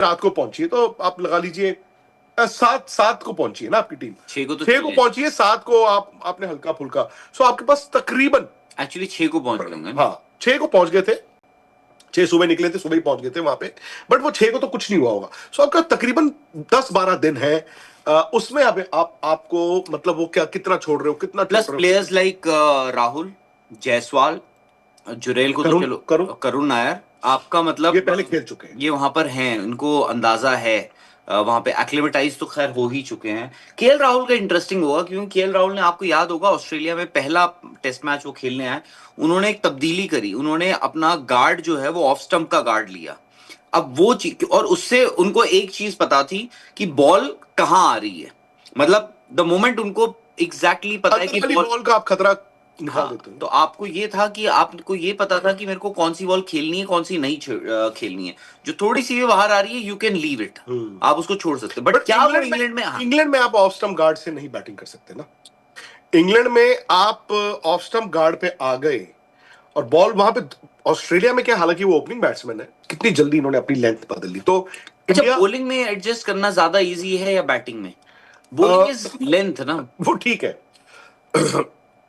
रात को पहुंची है, तो आप लगा लीजिए 7 को पहुंची है ना आपकी टीम, 6 को तो 6 को पहुंची है, 7 को आपने हल्का फुल्का, सो आपके पास तकरीबन एक्चुअली 6 को पहुंच गए होंगे। हाँ 6 को पहुंच गए थे, 6 सुबह निकले थे, सुबह ही पहुंच गए थे वहां पे, बट वो 6 को तो कुछ नहीं हुआ होगा। सो आपका तकरीबन 10-12 दिन है, उसमें आपको मतलब वो क्या कितना छोड़ रहे हो, कितना प्लस छोड़ रहे हो। प्लेयर्स लाइक राहुल, जायसवाल, जुरेल को तो चलो, करुण नायर, आपका मतलब ये पहले खेल चुके हैं, ये वहां पर हैं, उनको अंदाजा है, वहां पे एक्लिमेटाइज तो खैर हो ही चुके हैं। केएल राहुल का इंटरेस्टिंग होगा, क्योंकि केएल राहुल ने, आपको याद होगा ऑस्ट्रेलिया में पहला टेस्ट मैच वो खेलने आए, उन्होंने एक तब्दीली करी, उन्होंने अपना गार्ड जो है वो ऑफ स्टंप का गार्ड लिया। अब वो चीज, और उससे उनको एक चीज पता थी कि बॉल कहाँ आ रही है, मतलब द मोमेंट उनको एग्जैक्टली पता है कि बॉल का आप खतरा निकाल देते हो। तो आपको ये था कि आपको ये पता था कि मेरे को कौन सी बॉल खेलनी है, कौन सी नहीं खेलनी है, जो थोड़ी सी भी बाहर आ रही है यू कैन लीव इट, आप उसको छोड़ सकते, बट क्या वो इंग्लैंड में आप ऑफ स्टंप गार्ड से नहीं बैटिंग कर सकते ना। इंग्लैंड में आप ऑफ स्टंप गार्ड पे आ गए और बॉल वहां पे, ऑस्ट्रेलिया में क्या, हालांकि वो ओपनिंग बैट्समैन है, कितनी जल्दी इन्होंने अपनी लेंथ बदल ली। तो अच्छा, बॉलिंग में एडजस्ट करना ज्यादा इजी है या बैटिंग में? बॉलिंग इज लेंथ ना, वो ठीक है,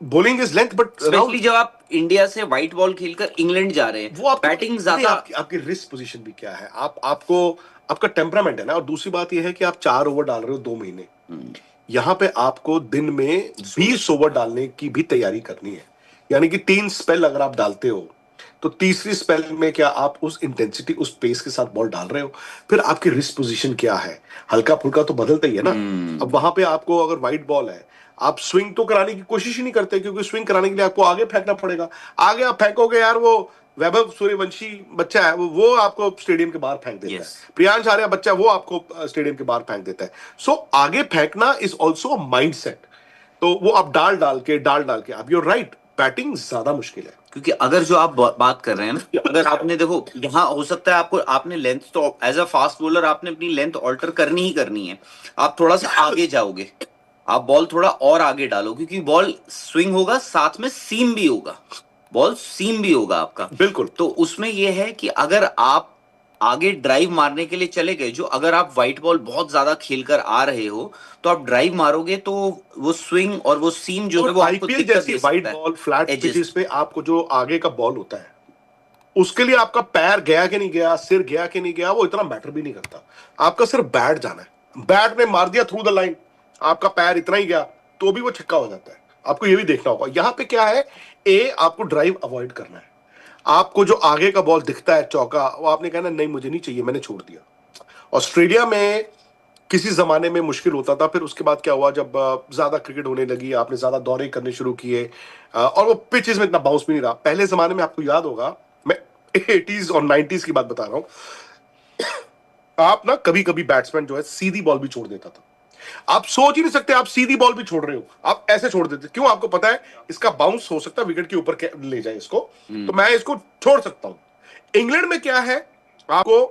bowling is length, but specially जब आप इंडिया से व्हाइट बॉल खेलकर इंग्लैंड जा रहे हैं, वो बैटिंग ज्यादा, आपकी रिस्क पोजीशन भी क्या है, आपको आपका टेम्परामेंट है ना, और दूसरी बात यह है कि आप 4 ओवर डाल रहे हो 2 महीने, यहां पे आपको दिन में 20 ओवर डालने की भी तैयारी करनी है, यानी कि 3 स्पेल अगर आप डालते हो तो तीसरी स्पेल में क्या आप उस इंटेंसिटी, उस पेस के साथ बॉल डाल रहे हो, फिर आपकी रिस्क पोजीशन क्या है, हल्का फुल्का तो बदलता ही है ना। अब वहां पे आपको अगर व्हाइट बॉल है, आप स्विंग तो कराने की कोशिश ही नहीं करते, क्योंकि स्विंग कराने के लिए आपको आगे फेंकना पड़ेगा, आगे आप फेंकोगे यार, वो वैभव सूर्यवंशी बच्चा है, वो आपको स्टेडियम के बाहर फेंक देता है, प्रियांश आर्या बच्चा वो आपको स्टेडियम के बाहर फेंक देता है। सो आगे फेंकना इज ऑल्सो माइंड सेट, तो वो आप डाल डाल के आप, यूर राइट, बैटिंग ज्यादा मुश्किल है। क्योंकि अगर जो आप बात कर रहे हैं ना, कि अगर आपने देखो यहाँ हो सकता है आपको, आपने लेंथ तो एज अ फास्ट बॉलर आपने अपनी लेंथ ऑल्टर करनी ही करनी है, आप थोड़ा सा आगे जाओगे, आप बॉल थोड़ा और आगे डालो, क्योंकि बॉल स्विंग होगा, साथ में सीम भी होगा, बॉल सीम भी होगा आपका, बिल्कुल। तो उसमें यह है कि अगर आप आगे ड्राइव मारने के लिए चले गए, जो अगर आप व्हाइट बॉल बहुत ज्यादा खेलकर आ रहे हो, तो आप ड्राइव मारोगे तो वो स्विंग और वो सीम जो है वो आपको दिक्कत दे सकता है। व्हाइट बॉल फ्लैट पिचेस पे आपको जो आगे का बॉल होता है, उसके लिए आपका पैर गया कि नहीं गया, सिर गया कि नहीं गया, वो इतना मैटर भी नहीं करता, आपका सिर्फ बैट जाना है, बैट ने मार दिया थ्रू द लाइन, आपका पैर इतना ही गया तो भी वो छक्का हो जाता है। आपको ये भी देखना होगा, यहां पे क्या है, आपको ड्राइव अवॉइड करना है, आपको जो आगे का बॉल दिखता है चौका, वो आपने कहना नहीं मुझे नहीं चाहिए, मैंने छोड़ दिया। ऑस्ट्रेलिया में किसी जमाने में मुश्किल होता था, फिर उसके बाद क्या हुआ, जब ज्यादा क्रिकेट होने लगी, आपने ज्यादा दौरे करने शुरू किए, और वो पिचेस में इतना बाउंस भी नहीं रहा। पहले जमाने में आपको याद होगा, मैं 80s और 90s की बात बता रहा हूं, आप ना कभी कभी बैट्समैन जो है सीधी बॉल भी छोड़ देता था, आप सोच ही नहीं सकते, आप सीधी बॉल भी छोड़ रहे हो, आप ऐसे छोड़ देते, क्यों, आपको पता है इसका बाउंस हो सकता है विकेट के ऊपर ले जाए इसको, तो मैं इसको छोड़ सकता हूं। इंग्लैंड में क्या है, आपको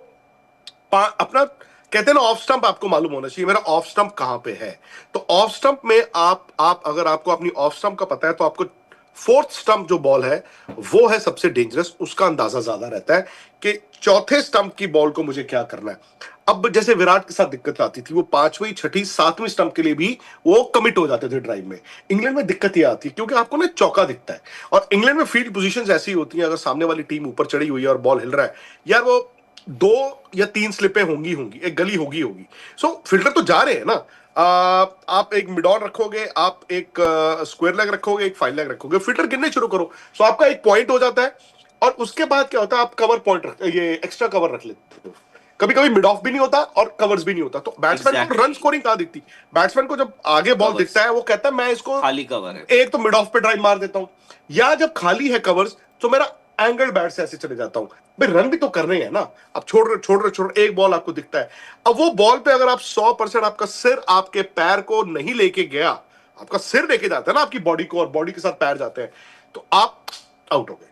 अपना कहते हैं ना ऑफ स्टंप, आपको मालूम होना चाहिए मेरा ऑफ स्टंप कहां पे है, तो ऑफ स्टंप में आप अगर आपको अपनी ऑफ स्टंप का पता है, तो आपको फोर्थ स्टंप जो बॉल है वो है सबसे डेंजरस, उसका अंदाजा ज्यादा रहता है कि चौथे स्टंप की बॉल को मुझे क्या करना है। अब जैसे विराट के साथ दिक्कत आती थी, वो 5वीं 6ठी 7वीं स्टंप के लिए भी वो कमिट हो जाते थे ड्राइव में। इंग्लैंड में दिक्कत ये आती है क्योंकि आपको ना चौका दिखता है, और इंग्लैंड में फील्ड पोजीशंस ऐसी होती हैं, अगर सामने वाली टीम ऊपर चढ़ी हुई है और बॉल हिल रहा है, यार वो 2 या 3 स्लिपें होंगी, एक गली होगी। सो फिल्टर तो जा रहे हैं ना, आप एक मिड ऑन रखोगे, आप एक स्क्वायर लेग रखोगे, एक 5 लेग रखोगे, फिल्टर गिनने शुरू करो, सो आपका एक पॉइंट हो जाता है, और उसके बाद क्या होता है, आप कवर पॉइंट ये एक्स्ट्रा कवर रख लेते हो, कभी कभी मिड ऑफ भी नहीं होता और कवर्स भी नहीं होता, तो बैट्समैन को रन स्कोरिंग कहां दिखती, बैट्समैन को जब आगे बॉल दिखता है वो कहता है मैं इसको खाली कवर है, एक तो मिड ऑफ पे ड्राइव मार देता हूं, या जब खाली है कवर्स तो मेरा एंगल बैट से ऐसे चले जाता हूं, भाई रन भी तो करने हैं ना, अब छोड़ रहे एक बॉल आपको दिखता है, अब वो बॉल पे अगर आप 100% आपका सिर आपके पैर को नहीं लेके गया, आपका सिर लेके जाता है ना आपकी बॉडी को, और बॉडी के साथ पैर जाते हैं, तो आप आउट हो गए।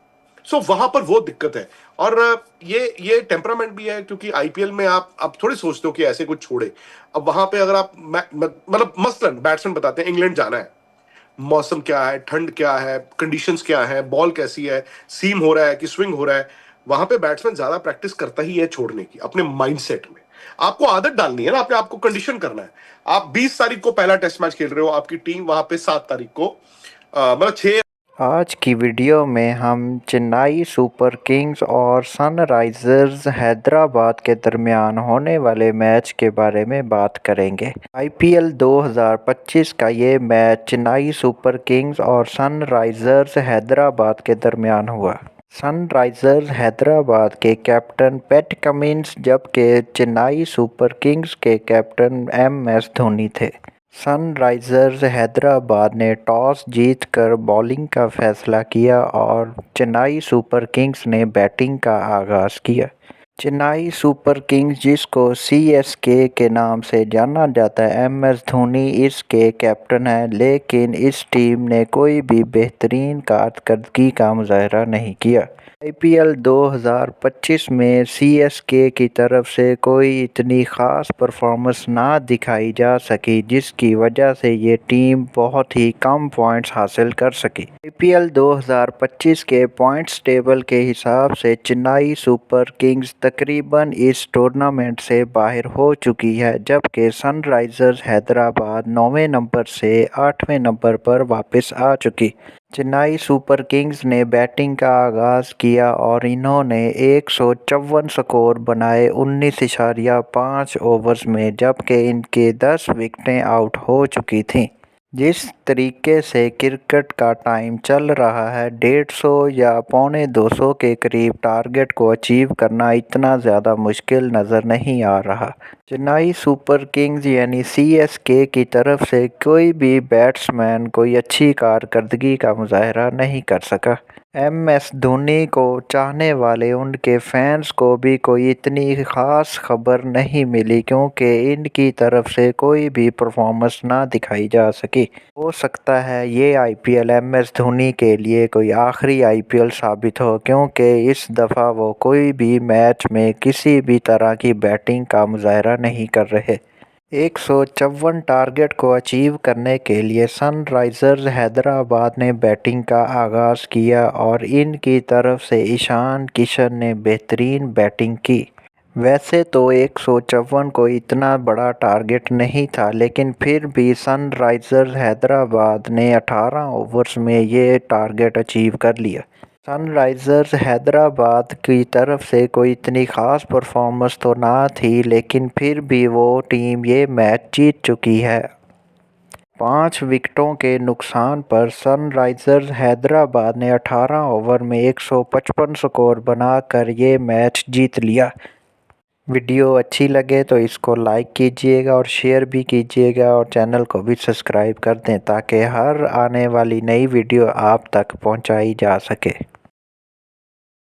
सो वहां पर वो दिक्कत है, और ये टेम्परामेंट भी है, क्योंकि आईपीएल में आप थोड़ी सोचते हो कि ऐसे कुछ छोड़े, अब वहां पे अगर आप मतलब मसलन बैट्समैन बताते हैं इंग्लैंड जाना है, मौसम क्या है, ठंड क्या है, कंडीशंस क्या है, बॉल कैसी है, सीम हो रहा है कि स्विंग हो रहा है, वहां पे बैट्समैन ज्यादा प्रैक्टिस करता ही है छोड़ने की, अपने माइंडसेट में। आपको आदत डालनी है ना, अपने आपको कंडीशन करना है। आप 20 तारीख को पहला टेस्ट मैच खेल रहे हो, आपकी टीम वहां पे 7 तारीख को मतलब 6। आज की वीडियो में हम चेन्नई सुपर किंग्स और सनराइजर्स हैदराबाद के दरमियान होने वाले मैच के बारे में बात करेंगे। आईपीएल 2025 का ये मैच चेन्नई सुपर किंग्स और सनराइजर्स हैदराबाद के दरमियान हुआ। सनराइजर्स हैदराबाद के कैप्टन पैट कमिंस जबकि चेन्नई सुपर किंग्स के कैप्टन MS धोनी थे। सनराइजर्स हैदराबाद ने टॉस जीतकर बॉलिंग का फैसला किया और चेन्नई सुपर किंग्स ने बैटिंग का आगाज़ किया। चेन्नई सुपर किंग्स, जिसको CSK के नाम से जाना जाता है, MS धोनी इसके कैप्टन हैं, लेकिन इस टीम ने कोई भी बेहतरीन कारकर्दगी का मुजाहरा नहीं किया। IPL 2025 में CSK की तरफ से कोई इतनी ख़ास परफॉर्मेंस ना दिखाई जा सकी, जिसकी वजह से ये टीम बहुत ही कम पॉइंट्स हासिल कर सकी। IPL 2025 के पॉइंट्स टेबल के हिसाब से चेन्नई सुपर किंग्स तकरीबन इस टूर्नामेंट से बाहर हो चुकी है, जबकि सनराइजर्स हैदराबाद 9वें नंबर से 8वें नंबर पर वापस आ चुकी। चेन्नई सुपर किंग्स ने बैटिंग का आगाज़ किया और इन्होंने 154 स्कोर बनाए 19.5 ओवर्स में, जबकि इनके 10 विकेटें आउट हो चुकी थीं। जिस तरीके से क्रिकेट का टाइम चल रहा है, 150 या 250 के करीब टारगेट को अचीव करना इतना ज़्यादा मुश्किल नज़र नहीं आ रहा। चेन्नई सुपर किंग्स यानी CSK की तरफ से कोई भी बैट्समैन कोई अच्छी कारकर्दगी का मुजाहरा नहीं कर सका। MS धोनी को चाहने वाले उनके फैंस को भी कोई इतनी ख़ास खबर नहीं मिली, क्योंकि इनकी तरफ से कोई भी परफॉर्मेंस ना दिखाई जा सकी। हो सकता है ये IPL MS धोनी के लिए कोई आखिरी IPL साबित हो, क्योंकि इस दफ़ा वो कोई भी मैच में किसी भी तरह की बैटिंग का मुजाहरा नहीं कर रहे। 154 टारगेट को अचीव करने के लिए सनराइजर्स हैदराबाद ने बैटिंग का आगाज़ किया और इनकी तरफ से ईशान किशन ने बेहतरीन बैटिंग की। वैसे तो 154 कोई इतना बड़ा टारगेट नहीं था, लेकिन फिर भी सनराइजर्स हैदराबाद ने 18 ओवर्स में ये टारगेट अचीव कर लिया। सनराइजर्स हैदराबाद की तरफ से कोई इतनी ख़ास परफॉर्मेंस तो ना थी, लेकिन फिर भी वो टीम ये मैच जीत चुकी है। 5 विकेटों के नुकसान पर सनराइजर्स हैदराबाद ने 18 ओवर में 155 स्कोर बनाकर ये मैच जीत लिया। वीडियो अच्छी लगे तो इसको लाइक कीजिएगा और शेयर भी कीजिएगा और चैनल को भी सब्सक्राइब कर दें, ताकि हर आने वाली नई वीडियो आप तक पहुंचाई जा सके।